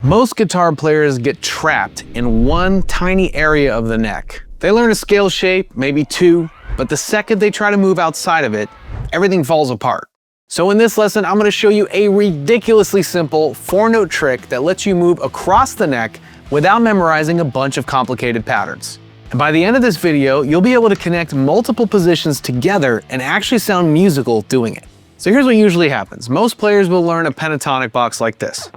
Most guitar players get trapped in one tiny area of the neck. They learn a scale shape, maybe two, but the second they try to move outside of it, everything falls apart. So in this lesson, I'm going to show you a ridiculously simple 4-note trick that lets you move across the neck without memorizing a bunch of complicated patterns. And by the end of this video, you'll be able to connect multiple positions together and actually sound musical doing it. So here's what usually happens. Most players will learn a pentatonic box like this.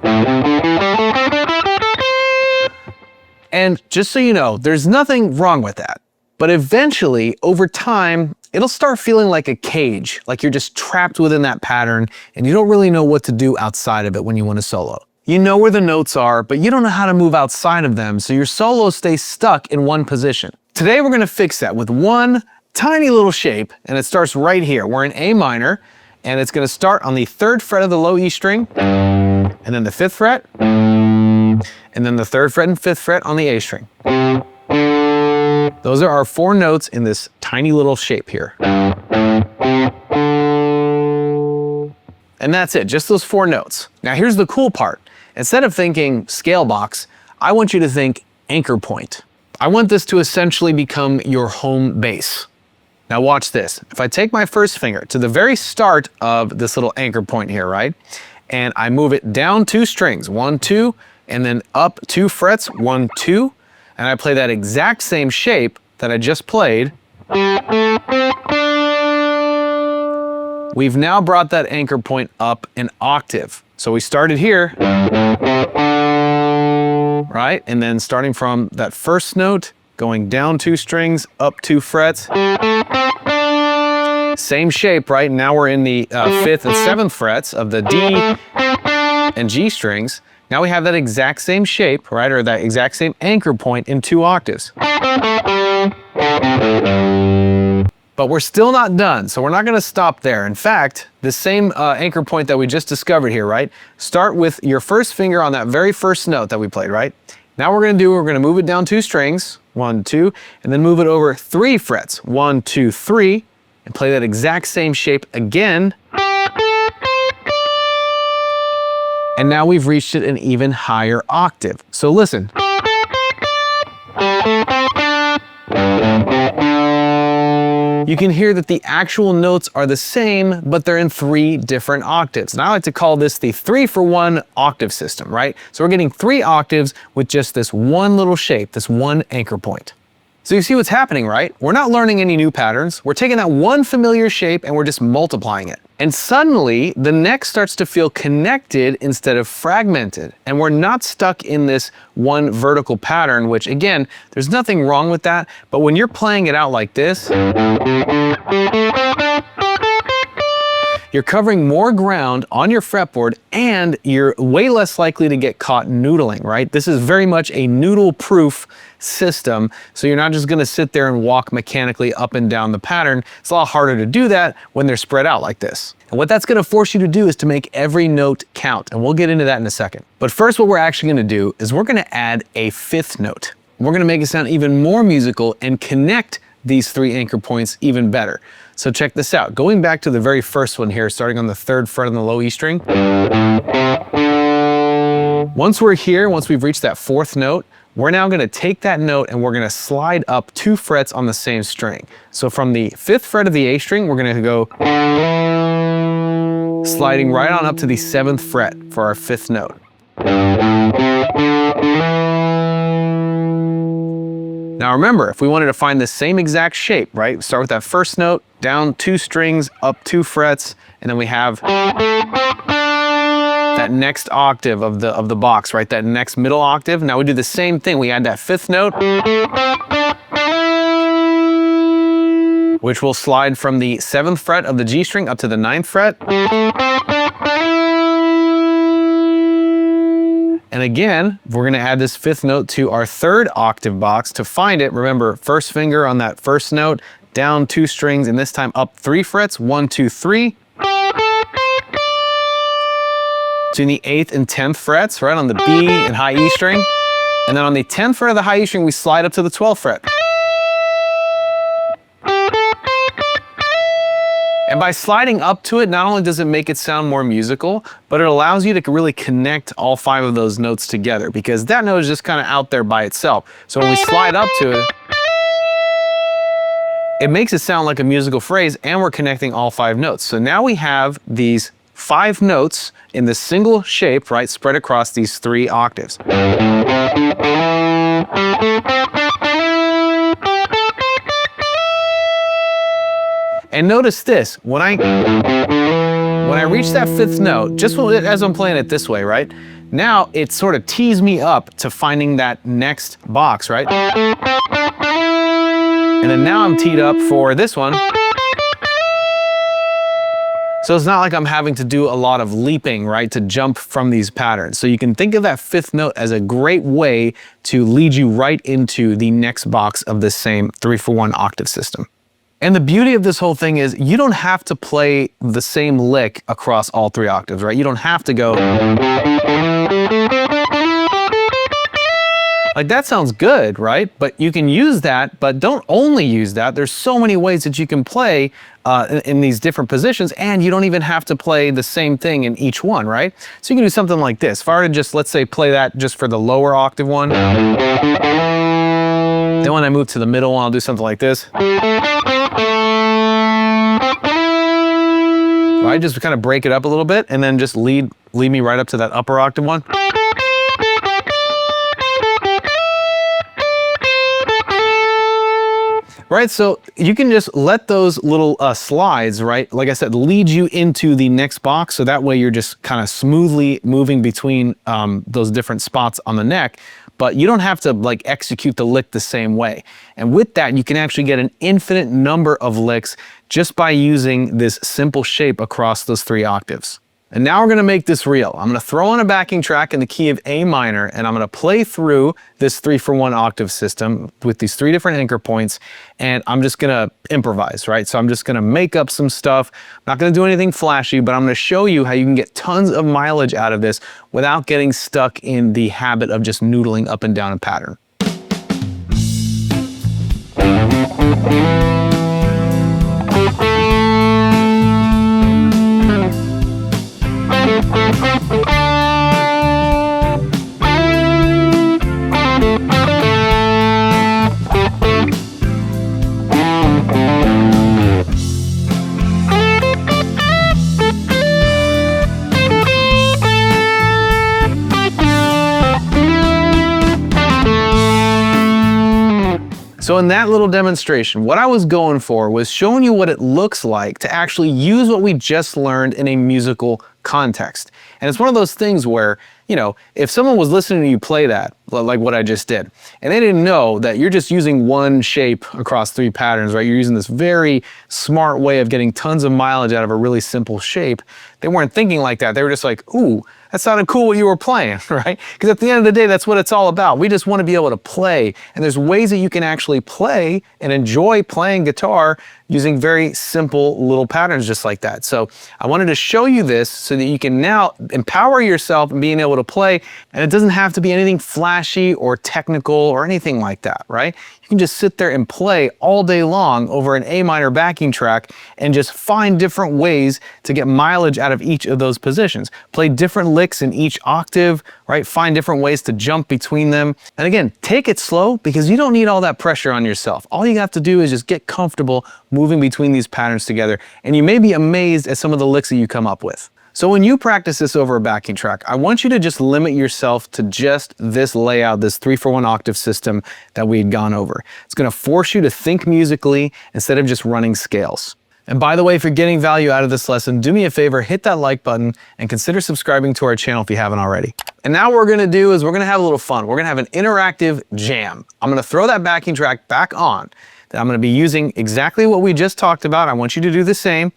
And just so you know, there's nothing wrong with that. But eventually, over time, it'll start feeling like a cage, like you're just trapped within that pattern and you don't really know what to do outside of it when you want to solo. You know where the notes are, but you don't know how to move outside of them, so your solo stays stuck in one position. Today we're going to fix that with one tiny little shape, and it starts right here. We're in A minor, and it's going to start on the 3rd fret of the low E string, and then the 5th fret, and then the 3rd fret and 5th fret on the A string. Those are our 4 notes in this tiny little shape here. And that's it, just those 4 notes. Now here's the cool part. Instead of thinking scale box, I want you to think anchor point. I want this to essentially become your home base. Now watch this. If I take my first finger to the very start of this little anchor point here, right? And I move it down 2 strings, 1, 2, and then up 2 frets, 1, 2, and I play that exact same shape that I just played. We've now brought that anchor point up an octave. So we started here, right? And then starting from that first note, going down 2 strings, up 2 frets. Same shape, right? Now we're in the 5th and 7th frets of the D and G strings. Now we have that exact same shape, right? Or that exact same anchor point in 2 octaves. But we're still not done, so we're not going to stop there. In fact, the same anchor point that we just discovered here, right? Start with your first finger on that very first note that we played, right? Now we're going to move it down 2 strings, 1, 2, and then move it over 3 frets, 1, 2, 3, and play that exact same shape again. And now we've reached it an even higher octave. So listen. You can hear that the actual notes are the same, but they're in 3 different octaves. And I like to call this the 3-for-1 octave system, right? So we're getting 3 octaves with just this one little shape, this one anchor point. So you see what's happening, right? We're not learning any new patterns. We're taking that one familiar shape and we're just multiplying it. And suddenly the neck starts to feel connected instead of fragmented. And we're not stuck in this one vertical pattern, which again, there's nothing wrong with that. But when you're playing it out like this, you're covering more ground on your fretboard and you're way less likely to get caught noodling, right? This is very much a noodle-proof system, so you're not just gonna sit there and walk mechanically up and down the pattern. It's a lot harder to do that when they're spread out like this. And what that's gonna force you to do is to make every note count, and we'll get into that in a second. But first, what we're actually gonna do is we're gonna add a 5th note. We're gonna make it sound even more musical and connect these 3 anchor points even better. So check this out. Going back to the very first one here, starting on the 3rd fret on the low E string. Once we're here, once we've reached that 4th note, we're now going to take that note and we're going to slide up 2 frets on the same string. So from the 5th fret of the A string, we're going to go sliding right on up to the 7th fret for our 5th note. Now remember, if we wanted to find the same exact shape, right? Start with that first note, down 2 strings, up 2 frets, and then we have that next octave of the box, right? That next middle octave. Now we do the same thing. We add that 5th note, which will slide from the 7th fret of the G string up to the 9th fret. And again, we're gonna add this 5th note to our 3rd octave box. To find it, remember, first finger on that first note, down 2 strings, and this time up 3 frets, 1, 2, 3. To the 8th and 10th frets, right, on the B and high E string. And then on the 10th fret of the high E string, we slide up to the 12th fret. And by sliding up to it, not only does it make it sound more musical, but it allows you to really connect all 5 of those notes together, because that note is just kind of out there by itself. So when we slide up to it, it makes it sound like a musical phrase, and we're connecting all 5 notes. So now we have these 5 notes in this single shape, right, spread across these 3 octaves. And notice this, when I reach that 5th note, just as I'm playing it this way, right? Now it sort of tees me up to finding that next box, right? And then now I'm teed up for this one. So it's not like I'm having to do a lot of leaping, right, to jump from these patterns. So you can think of that 5th note as a great way to lead you right into the next box of this same 3-for-1 octave system. And the beauty of this whole thing is you don't have to play the same lick across all 3 octaves, right? You don't have to go like that. Sounds good, right? But you can use that, but don't only use that. There's so many ways that you can play in these different positions, and you don't even have to play the same thing in each one, right? So you can do something like this. If I were to just, let's say, play that just for the lower octave one, then when I move to the middle one, I'll do something like this. Right, just kind of break it up a little bit, and then just lead me right up to that upper octave one. Right, so you can just let those little slides, right, like I said, lead you into the next box, so that way you're just kind of smoothly moving between those different spots on the neck, but you don't have to like execute the lick the same way. And with that, you can actually get an infinite number of licks just by using this simple shape across those 3 octaves. And now we're gonna make this real. I'm gonna throw on a backing track in the key of A minor, and I'm gonna play through this 3-for-1 octave system with these 3 different anchor points, and I'm just gonna improvise, right? So I'm just gonna make up some stuff. I'm not gonna do anything flashy, but I'm gonna show you how you can get tons of mileage out of this without getting stuck in the habit of just noodling up and down a pattern. So in that little demonstration, what I was going for was showing you what it looks like to actually use what we just learned in a musical context. And it's one of those things where, you know, if someone was listening to you play that, like what I just did, and they didn't know that you're just using one shape across 3 patterns, right? You're using this very smart way of getting tons of mileage out of a really simple shape. They weren't thinking like that. They were just like, ooh, that sounded cool what you were playing, right? Because at the end of the day, that's what it's all about. We just want to be able to play. And there's ways that you can actually play and enjoy playing guitar using very simple little patterns just like that. So I wanted to show you this so that you can now empower yourself in being able to play, and it doesn't have to be anything flashy or technical or anything like that, right? You can just sit there and play all day long over an A minor backing track and just find different ways to get mileage out of each of those positions. Play different licks in each octave, right? Find different ways to jump between them. And again, take it slow, because you don't need all that pressure on yourself. All you have to do is just get comfortable moving between these patterns together, and you may be amazed at some of the licks that you come up with. So when you practice this over a backing track, I want you to just limit yourself to just this layout, this 3-for-1 octave system that we had gone over. It's gonna force you to think musically instead of just running scales. And by the way, if you're getting value out of this lesson, do me a favor, hit that like button and consider subscribing to our channel if you haven't already. And now what we're gonna do is we're gonna have a little fun. We're gonna have an interactive jam. I'm gonna throw that backing track back on. I'm gonna be using exactly what we just talked about. I want you to do the same.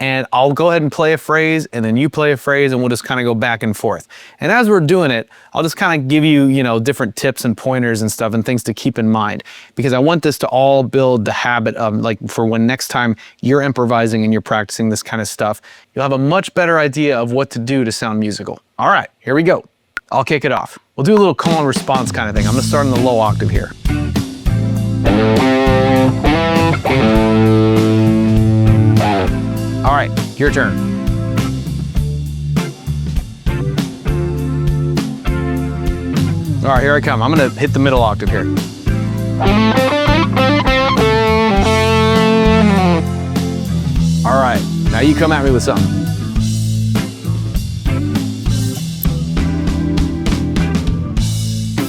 And I'll go ahead and play a phrase, and then you play a phrase, and we'll just kind of go back and forth. And as we're doing it, I'll just kind of give you, different tips and pointers and stuff and things to keep in mind, because I want this to all build the habit of, like, for when next time you're improvising and you're practicing this kind of stuff, you'll have a much better idea of what to do to sound musical. All right, here we go. I'll kick it off. We'll do a little call and response kind of thing. I'm gonna start in the low octave here. All your turn. All right, here I come. I'm gonna hit the middle octave here. All right, now you come at me with something.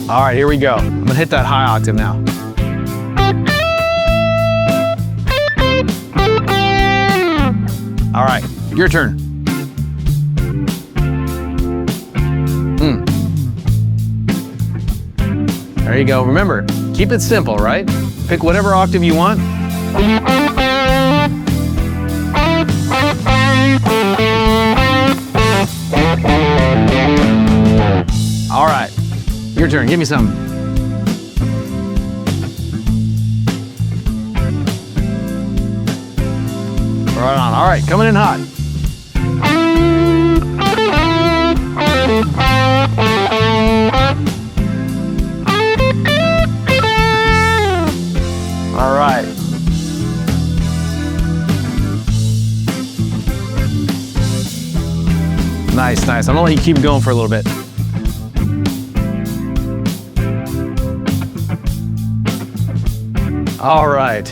All right, here we go. I'm gonna hit that high octave now. All right, your turn. There you go. Remember, keep it simple, right? Pick whatever octave you want. All right, your turn. Give me some. Right on. All right, coming in hot. All right. Nice, nice. I'm gonna let you keep going for a little bit. All right.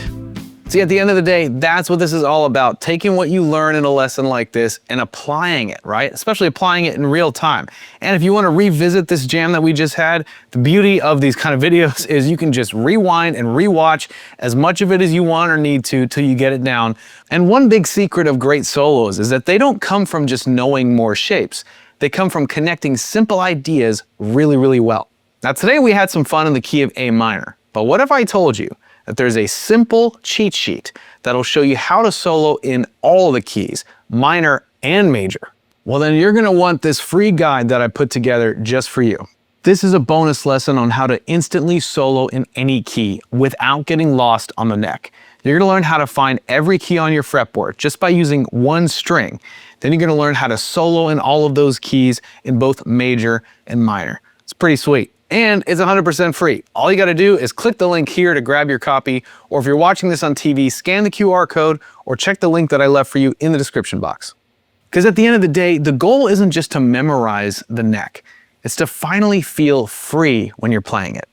See, at the end of the day, that's what this is all about. Taking what you learn in a lesson like this and applying it, right? Especially applying it in real time. And if you want to revisit this jam that we just had, the beauty of these kind of videos is you can just rewind and rewatch as much of it as you want or need to till you get it down. And one big secret of great solos is that they don't come from just knowing more shapes. They come from connecting simple ideas really, really well. Now today we had some fun in the key of A minor, but what if I told you that there's a simple cheat sheet that'll show you how to solo in all the keys, minor and major? Well, then you're gonna want this free guide that I put together just for you. This is a bonus lesson on how to instantly solo in any key without getting lost on the neck. You're gonna learn how to find every key on your fretboard just by using one string. Then you're gonna learn how to solo in all of those keys in both major and minor. It's pretty sweet. And it's 100% free. All you gotta do is click the link here to grab your copy, or if you're watching this on TV, scan the QR code or check the link that I left for you in the description box. Because at the end of the day, the goal isn't just to memorize the neck, it's to finally feel free when you're playing it.